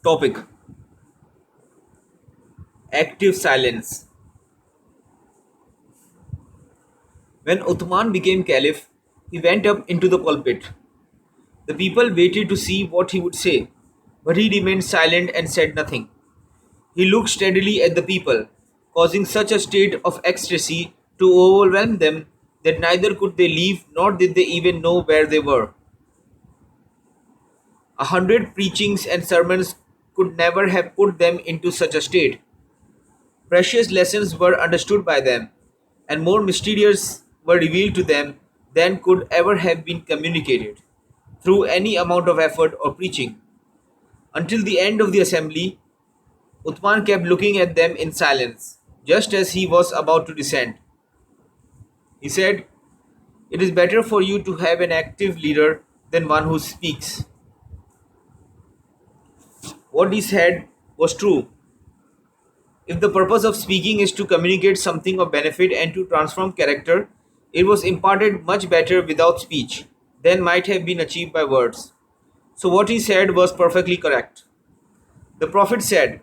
Topic: Active silence. When Uthman became caliph, he went up into the pulpit. The people waited to see what he would say, but he remained silent and said nothing. He looked steadily at the people, causing such a state of ecstasy to overwhelm them that neither could they leave nor did they even know where they were. 100 preachings and sermons could never have put them into such a state. Precious lessons were understood by them, and more mysterious were revealed to them than could ever have been communicated through any amount of effort or preaching. Until the end of the assembly, Uthman kept looking at them in silence, just as he was about to descend. He said, "It is better for you to have an active leader than one who speaks." What he said was true. If the purpose of speaking is to communicate something of benefit and to transform character, it was imparted much better without speech than might have been achieved by words. So what he said was perfectly correct. The Prophet said,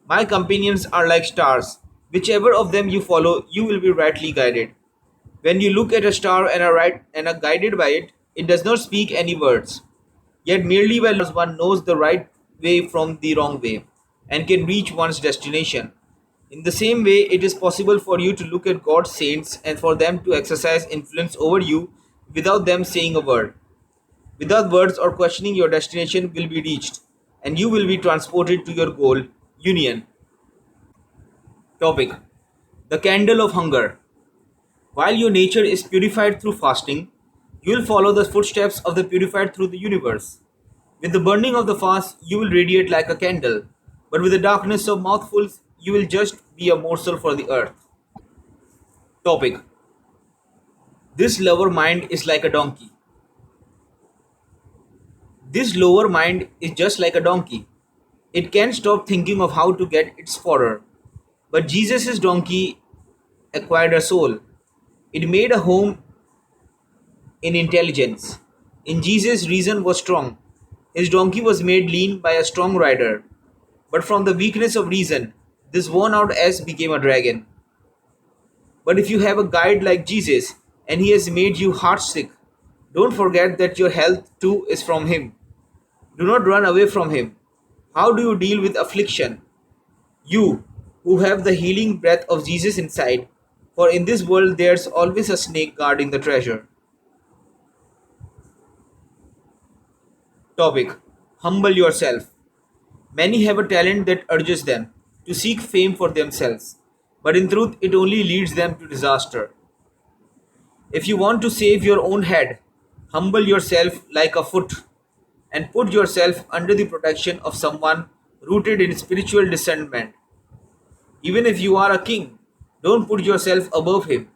"My companions are like stars. Whichever of them you follow, you will be rightly guided." When you look at a star and are guided by it, it does not speak any words. Yet merely by looking one knows the right way from the wrong way and can reach one's destination. In the same way, it is possible for you to look at God's saints and for them to exercise influence over you without them saying a word. Without words or questioning, your destination will be reached and you will be transported to your goal, union. Topic: The candle of hunger. While your nature is purified through fasting, you will follow the footsteps of the purified through the universe. With the burning of the fast, you will radiate like a candle, but with the darkness of mouthfuls, you will just be a morsel for the earth. Topic: This lower mind is like a donkey. This lower mind is just like a donkey. It can't stop thinking of how to get its fodder. But Jesus' donkey acquired a soul. It made a home in intelligence. In Jesus, reason was strong. His donkey was made lean by a strong rider. But from the weakness of reason, this worn out ass became a dragon. But if you have a guide like Jesus, and he has made you heartsick, don't forget that your health too is from him. Do not run away from him. How do you deal with affliction? You, who have the healing breath of Jesus inside, for in this world there's always a snake guarding the treasure. Topic: Humble yourself. Many have a talent that urges them to seek fame for themselves, but in truth it only leads them to disaster. If you want to save your own head, humble yourself like a foot and put yourself under the protection of someone rooted in spiritual discernment. Even if you are a king, don't put yourself above him.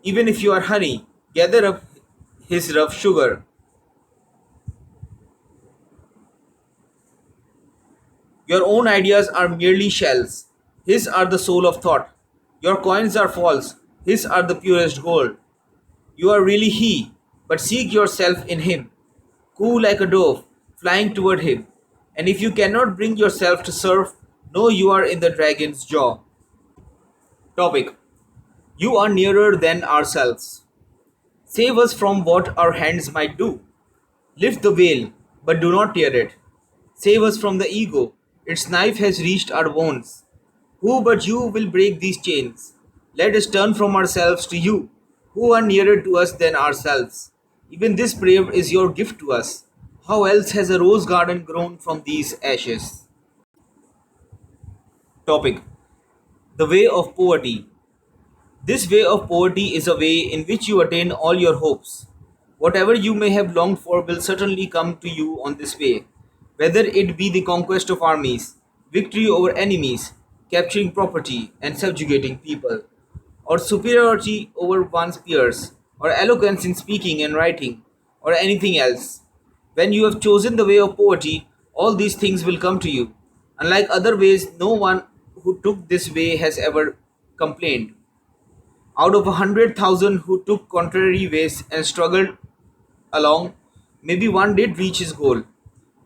Even if you are honey, gather up his rough sugar. Your own ideas are merely shells. His are the soul of thought. Your coins are false. His are the purest gold. You are really he, but seek yourself in him. Coo like a dove, flying toward him. And if you cannot bring yourself to serve, know you are in the dragon's jaw. Topic: You are nearer than ourselves. Save us from what our hands might do. Lift the veil, but do not tear it. Save us from the ego. Its knife has reached our bones. Who but you will break these chains? Let us turn from ourselves to you, who are nearer to us than ourselves. Even this prayer is your gift to us. How else has a rose garden grown from these ashes? Topic: The way of poverty. This way of poverty is a way in which you attain all your hopes. Whatever you may have longed for will certainly come to you on this way, whether it be the conquest of armies, victory over enemies, capturing property and subjugating people, or superiority over one's peers, or eloquence in speaking and writing, or anything else. When you have chosen the way of poverty, all these things will come to you. Unlike other ways, no one who took this way has ever complained. Out of 100,000 who took contrary ways and struggled along, maybe one did reach his goal.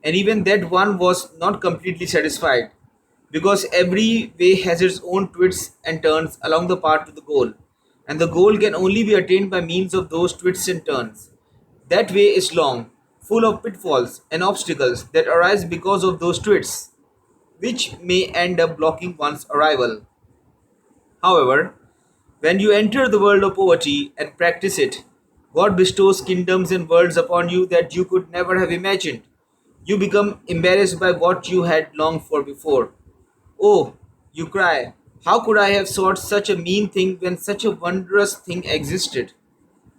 and even that one was not completely satisfied, because every way has its own twists and turns along the path to the goal, and the goal can only be attained by means of those twists and turns. That way is long, full of pitfalls and obstacles that arise because of those twists, which may end up blocking one's arrival. However, when you enter the world of poverty and practice it, God bestows kingdoms and worlds upon you that you could never have imagined. You become embarrassed by what you had longed for before. Oh, you cry, how could I have sought such a mean thing when such a wondrous thing existed?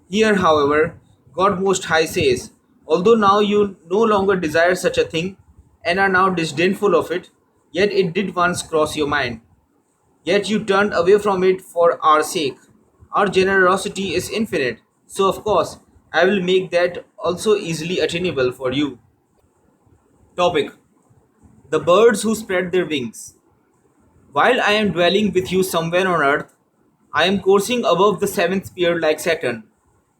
Here, however, God Most High says, although now you no longer desire such a thing and are now disdainful of it, yet it did once cross your mind. Yet you turned away from it for our sake. Our generosity is infinite, so of course I will make that also easily attainable for you. Topic: The birds who spread their wings. While I am dwelling with you somewhere on earth, I am coursing above the seventh sphere like Saturn.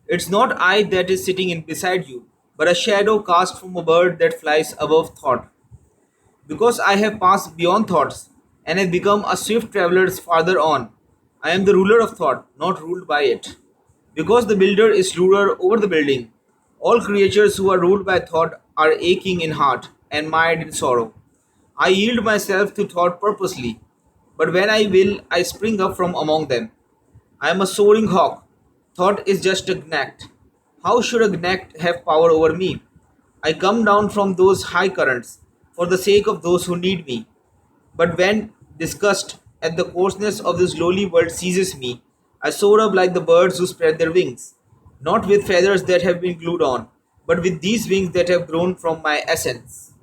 It's not I that is sitting in beside you, but a shadow cast from a bird that flies above thought. Because I have passed beyond thoughts and have become a swift traveler farther on, I am the ruler of thought, not ruled by it. Because the builder is ruler over the building, all creatures who are ruled by thought are aching in heart and mired in sorrow. I yield myself to thought purposely, but when I will, I spring up from among them. I am a soaring hawk. Thought is just a gnat. How should a gnat have power over me? I come down from those high currents for the sake of those who need me. But when disgust at the coarseness of this lowly world seizes me, I soar up like the birds who spread their wings, not with feathers that have been glued on, but with these wings that have grown from my essence.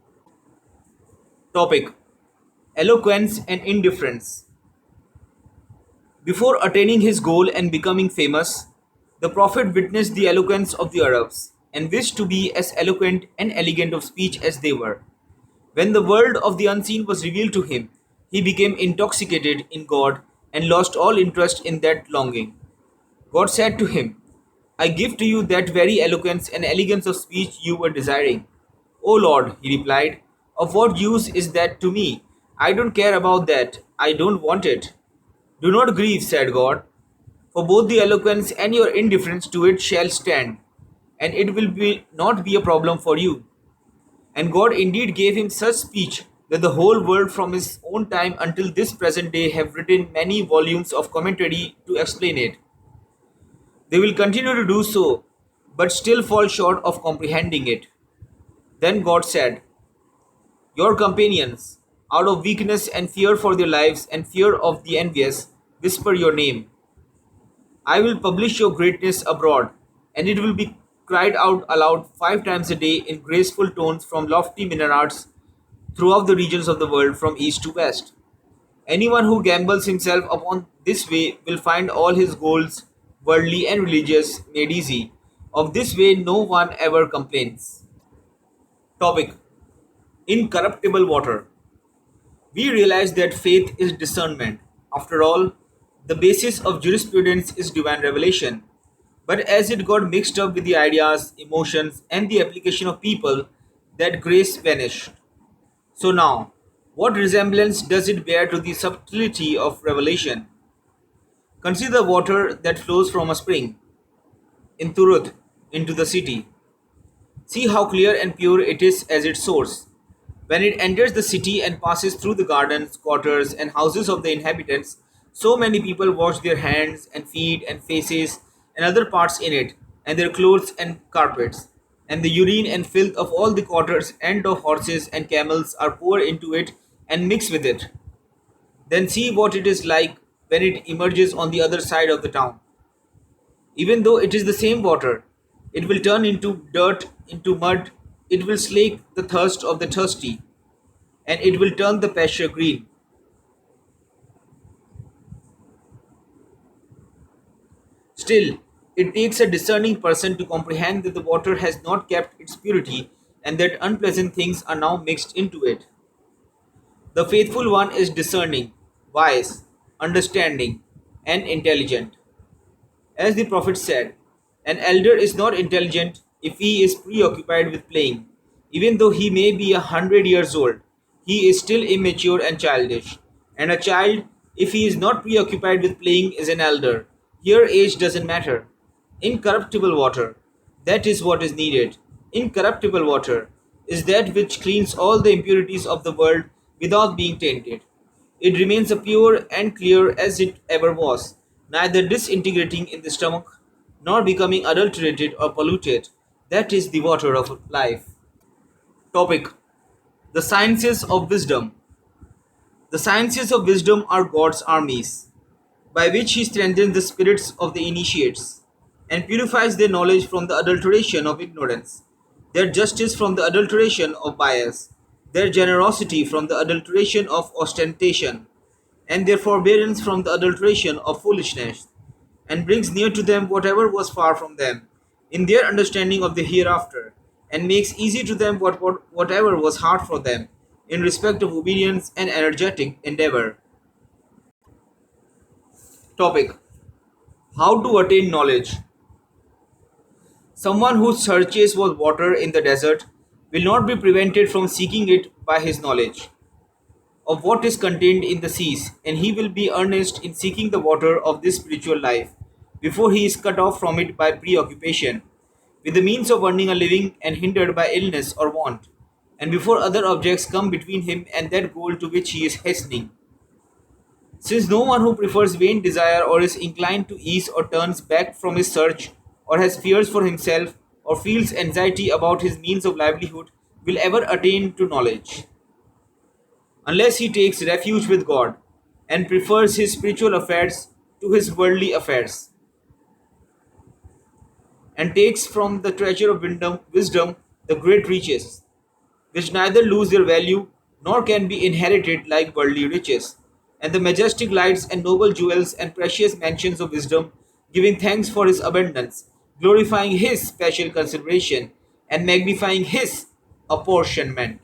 Topic: Eloquence and Indifference. Before attaining his goal and becoming famous, the Prophet witnessed the eloquence of the Arabs and wished to be as eloquent and elegant of speech as they were. When the world of the unseen was revealed to him, he became intoxicated in God and lost all interest in that longing. God said to him, I give to you that very eloquence and elegance of speech you were desiring. O Lord, he replied, of what use is that to me? I don't care about that. I don't want it. Do not grieve, said God, for both the eloquence and your indifference to it shall stand, and it will not be a problem for you. And God indeed gave him such speech that the whole world from his own time until this present day have written many volumes of commentary to explain it. They will continue to do so, but still fall short of comprehending it. Then God said, your companions, out of weakness and fear for their lives and fear of the envious, whisper your name. I will publish your greatness abroad, and it will be cried out aloud 5 times a day in graceful tones from lofty minarets throughout the regions of the world from east to west. Anyone who gambles himself upon this way will find all his goals, worldly and religious, made easy. Of this way no one ever complains. Topic: Incorruptible water. We realize that faith is discernment. After all, the basis of jurisprudence is divine revelation. But as it got mixed up with the ideas, emotions, and the application of people, that grace vanished. So now, what resemblance does it bear to the subtlety of revelation? Consider water that flows from a spring in Turut into the city. See how clear and pure it is as its source. When it enters the city and passes through the gardens, quarters, and houses of the inhabitants, so many people wash their hands and feet and faces and other parts in it, and their clothes and carpets. And the urine and filth of all the quarters and of horses and camels are poured into it and mixed with it. Then see what it is like when it emerges on the other side of the town. Even though it is the same water, it will turn into dirt, into mud, it will slake the thirst of the thirsty, and it will turn the pasture green. Still, it takes a discerning person to comprehend that the water has not kept its purity and that unpleasant things are now mixed into it. The faithful one is discerning, wise, understanding, and intelligent. As the prophet said, an elder is not intelligent if he is preoccupied with playing, Even though he may be 100 years old, he is still immature and childish. And a child, if he is not preoccupied with playing, is an elder. Here, age doesn't matter. Incorruptible water, that is what is needed. Incorruptible water is that which cleans all the impurities of the world without being tainted. It remains as pure and clear as it ever was, neither disintegrating in the stomach nor becoming adulterated or polluted. That is the water of life. Topic: The Sciences of Wisdom. The sciences of wisdom are God's armies, by which He strengthens the spirits of the initiates, and purifies their knowledge from the adulteration of ignorance, their justice from the adulteration of bias, their generosity from the adulteration of ostentation, and their forbearance from the adulteration of foolishness, and brings near to them whatever was far from them, in their understanding of the hereafter, and makes easy to them whatever was hard for them, in respect of obedience and energetic endeavor. Topic: How to attain knowledge. Someone who searches for water in the desert will not be prevented from seeking it by his knowledge of what is contained in the seas, and he will be earnest in seeking the water of this spiritual life before he is cut off from it by preoccupation with the means of earning a living and hindered by illness or want, and before other objects come between him and that goal to which he is hastening. Since no one who prefers vain desire or is inclined to ease or turns back from his search or has fears for himself or feels anxiety about his means of livelihood will ever attain to knowledge, unless he takes refuge with God and prefers his spiritual affairs to his worldly affairs, and takes from the treasure of wisdom the great riches, which neither lose their value nor can be inherited like worldly riches, and the majestic lights and noble jewels and precious mansions of wisdom, giving thanks for his abundance, glorifying his special consideration, and magnifying his apportionment.